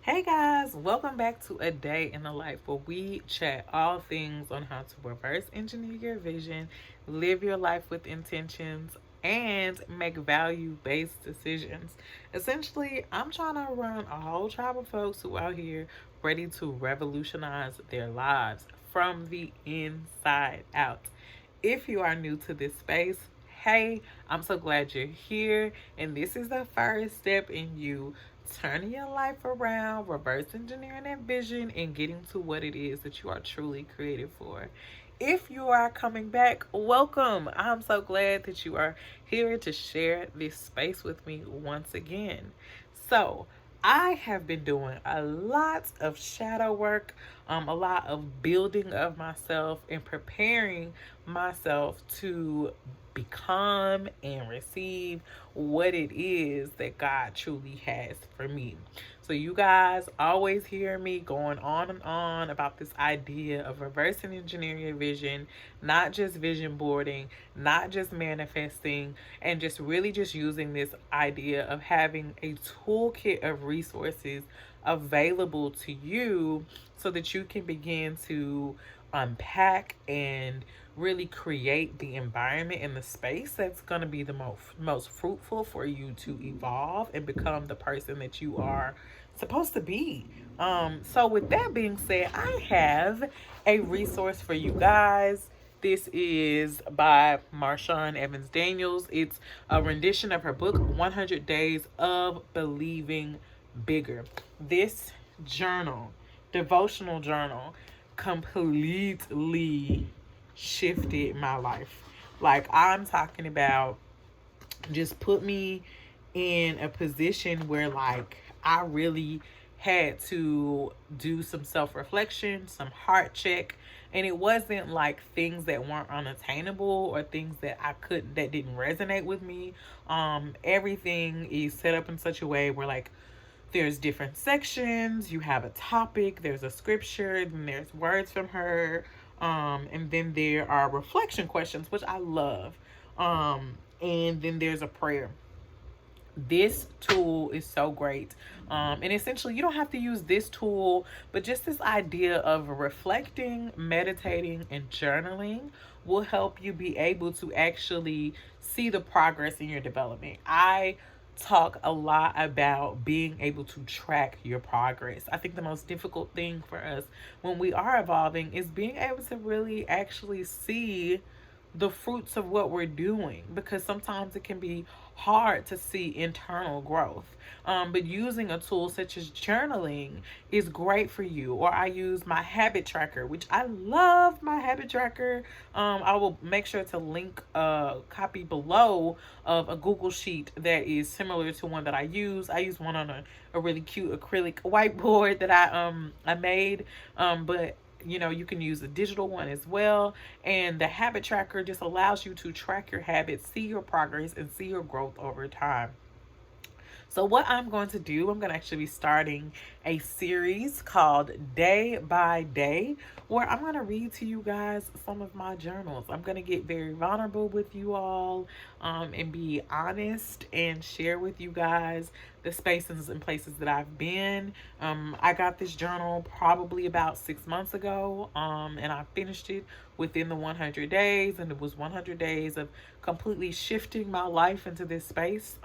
Hey guys, welcome back to A Day in the Life where we chat all things on how to reverse engineer your vision, live your life with intentions, and make value based decisions. Essentially, I'm trying to run a whole tribe of folks who out here ready to revolutionize their lives from the inside out. If you are new to this space, hey, I'm so glad you're here. And this is the first step in you turning your life around, reverse engineering that vision, and getting to what it is that you are truly created for. If you are coming back, welcome. I'm so glad that you are here to share this space with me once again. So, I have been doing a lot of shadow work, a lot of building of myself and preparing myself to become and receive what it is that God truly has for me. So, you guys always hear me going on and on about this idea of reversing engineering your vision, not just vision boarding, not just manifesting, and just really just using this idea of having a toolkit of resources available to you so that you can begin to unpack and really create the environment and the space that's going to be the most fruitful for you to evolve and become the person that you are supposed to be. So with that being said, I have a resource for you guys. This is by Marshawn Evans Daniels. It's a rendition of her book 100 Days of Believing Bigger. This journal, devotional journal, completely shifted my life. Like, I'm talking about, just put me in a position where, like, I really had to do some self-reflection, some heart check, and it wasn't like things that weren't unattainable or things that I couldn't that didn't resonate with me. Everything is set up in such a way where, like, there's different sections, you have a topic, there's a scripture, then there's words from her, and then there are reflection questions, which I love, and then there's a prayer. This tool is so great. And essentially, you don't have to use this tool, but just this idea of reflecting, meditating, and journaling will help you be able to actually see the progress in your development. I talk a lot about being able to track your progress. I think the most difficult thing for us when we are evolving is being able to really actually see the fruits of what we're doing, because sometimes it can be hard to see internal growth. But using a tool such as journaling is great for you. Or I use my habit tracker, which I love my habit tracker. I will make sure to link a copy below of a Google Sheet that is similar to one that I use. I use one on a really cute acrylic whiteboard that I made. But you can use a digital one as well. And the habit tracker just allows you to track your habits, see your progress, and see your growth over time. So, what I'm going to do, I'm going to actually be starting a series called Day by Day, where I'm going to read to you guys some of my journals. I'm going to get very vulnerable with you all, and be honest and share with you guys the spaces and places that I've been. I got this journal probably about 6 months ago, and I finished it within the 100 days, and it was 100 days of completely shifting my life into this space.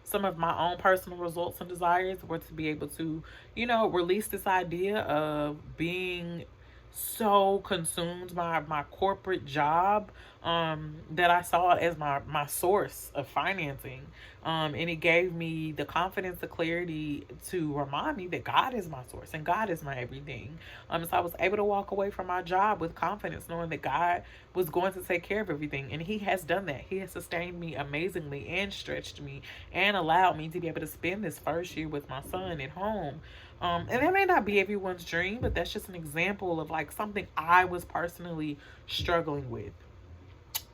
Some of my own personal results and desires were to be able to, release this idea of being so consumed by my corporate job, that I saw it as my source of financing. And it gave me the confidence, the clarity to remind me that God is my source and God is my everything. So I was able to walk away from my job with confidence, knowing that God was going to take care of everything. And He has done that. He has sustained me amazingly and stretched me and allowed me to be able to spend this first year with my son at home. And that may not be everyone's dream, but that's just an example of, like, something I was personally struggling with.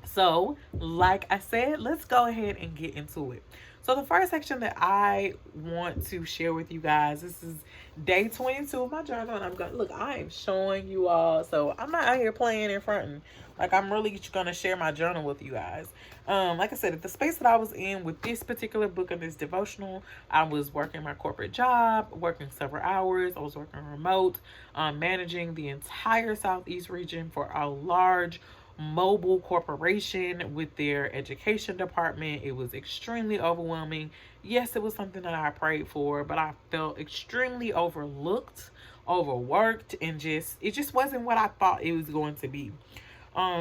So, like I said, let's go ahead and get into it. So the first section that I want to share with you guys, this is day 22 of my journal, and I'm going to look, I am showing you all, so I'm not out here playing in front. Like, I'm really going to share my journal with you guys. Like I said, at the space that I was in with this particular book and this devotional, I was working my corporate job, working several hours. I was working remote, managing the entire Southeast region for a large mobile corporation with their education department. It was extremely overwhelming. Yes, it was something that I prayed for, but I felt extremely overlooked, overworked, and it just wasn't what I thought it was going to be.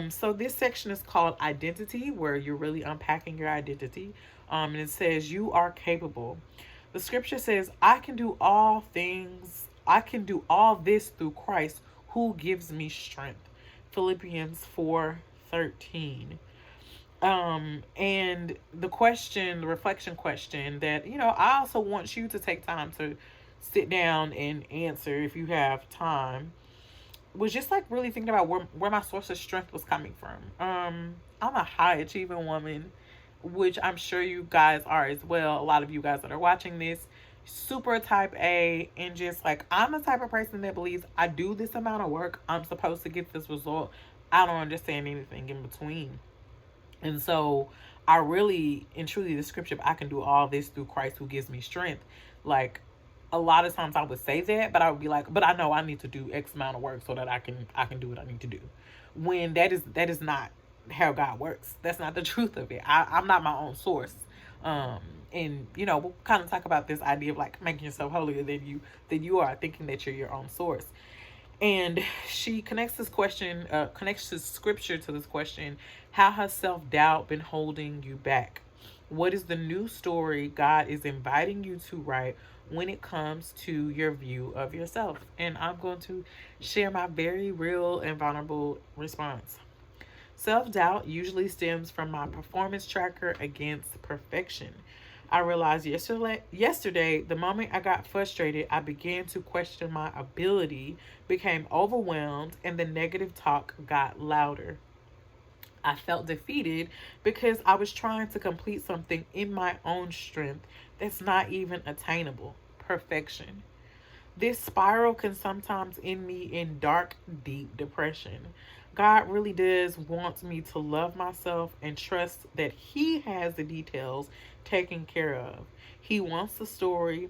So this section is called Identity, where you're really unpacking your identity. And it says, you are capable. The scripture says, I can do all things. I can do all this through Christ who gives me strength. Philippians 4:13. And the reflection question that, I also want you to take time to sit down and answer if you have time, was just like really thinking about where my source of strength was coming from. I'm a high achieving woman, which I'm sure you guys are as well. A lot of you guys that are watching this, super type A, and just like, I'm the type of person that believes I do this amount of work, I'm supposed to get this result. I don't understand anything in between. And so I really and truly, the scripture, I can do all this through Christ who gives me strength. Like, a lot of times I would say that, but I would be like, but I know I need to do X amount of work so that I can do what I need to do. When that is not how God works. That's not the truth of it. I'm not my own source. And we'll kind of talk about this idea of like making yourself holier than you are, thinking that you're your own source. And she connects this scripture to this question: how has self-doubt been holding you back? What is the new story God is inviting you to write when it comes to your view of yourself? And I'm going to share my very real and vulnerable response. Self-doubt usually stems from my performance tracker against perfection. I realized yesterday, the moment I got frustrated, I began to question my ability, became overwhelmed, and the negative talk got louder. I felt defeated because I was trying to complete something in my own strength that's not even attainable. Perfection. This spiral can sometimes end me in dark, deep depression. God really does want me to love myself and trust that He has the details taken care of. He wants the story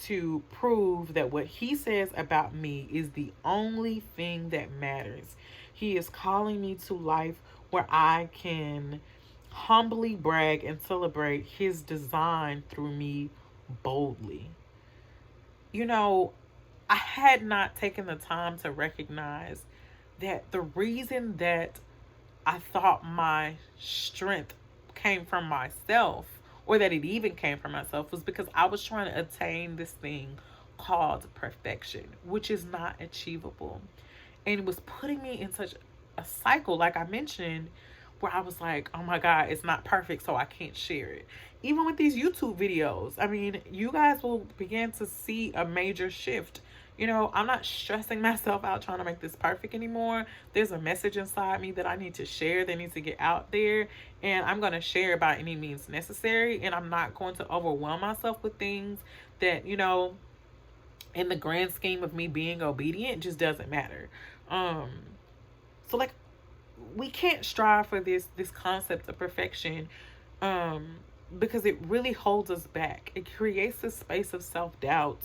to prove that what He says about me is the only thing that matters. He is calling me to life where I can humbly brag and celebrate His design through me boldly. I had not taken the time to recognize that the reason that I thought my strength came from myself, or that it even came from myself, was because I was trying to attain this thing called perfection, which is not achievable. And it was putting me in such a cycle, like I mentioned, where I was like, oh my God, it's not perfect, so I can't share it. Even with these YouTube videos, I mean, you guys will begin to see a major shift. I'm not stressing myself out trying to make this perfect anymore. There's a message inside me that I need to share, that needs to get out there. And I'm going to share by any means necessary. And I'm not going to overwhelm myself with things that, in the grand scheme of me being obedient, just doesn't matter. So like, we can't strive for this concept of perfection, because it really holds us back. It creates a space of self-doubt.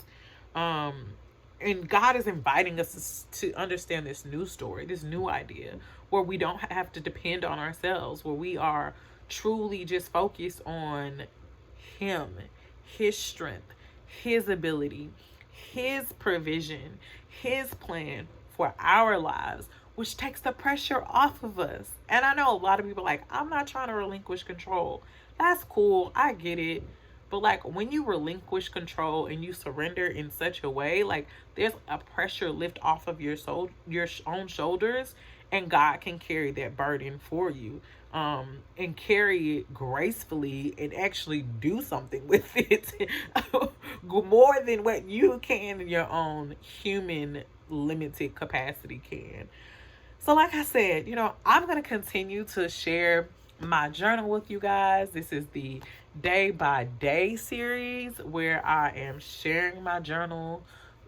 And God is inviting us to understand this new story, this new idea, where we don't have to depend on ourselves, where we are truly just focused on Him, His strength, His ability, His provision, His plan for our lives, which takes the pressure off of us. And I know a lot of people are like, I'm not trying to relinquish control. That's cool. I get it. But like, when you relinquish control and you surrender in such a way, like, there's a pressure lift off of your own shoulders, and God can carry that burden for you, and carry it gracefully and actually do something with it more than what you can in your own human limited capacity can. So like I said, I'm going to continue to share my journal with you guys. This is the day by day series where I am sharing my journal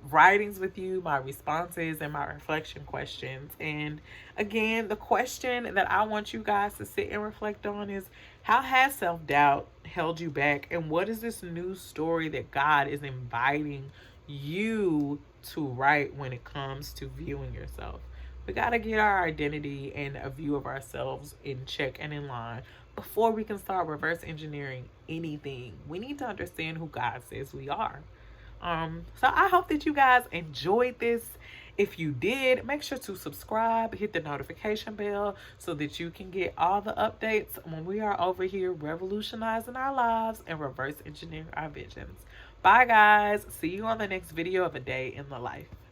writings with you, my responses, and my reflection questions. And again, the question that I want you guys to sit and reflect on is, how has self doubt held you back? And what is this new story that God is inviting you to write when it comes to viewing yourself? We got to get our identity and a view of ourselves in check and in line before we can start reverse engineering anything. We need to understand who God says we are. So I hope that you guys enjoyed this. If you did, make sure to subscribe, hit the notification bell so that you can get all the updates when we are over here revolutionizing our lives and reverse engineering our visions. Bye, guys. See you on the next video of A Day in the Life.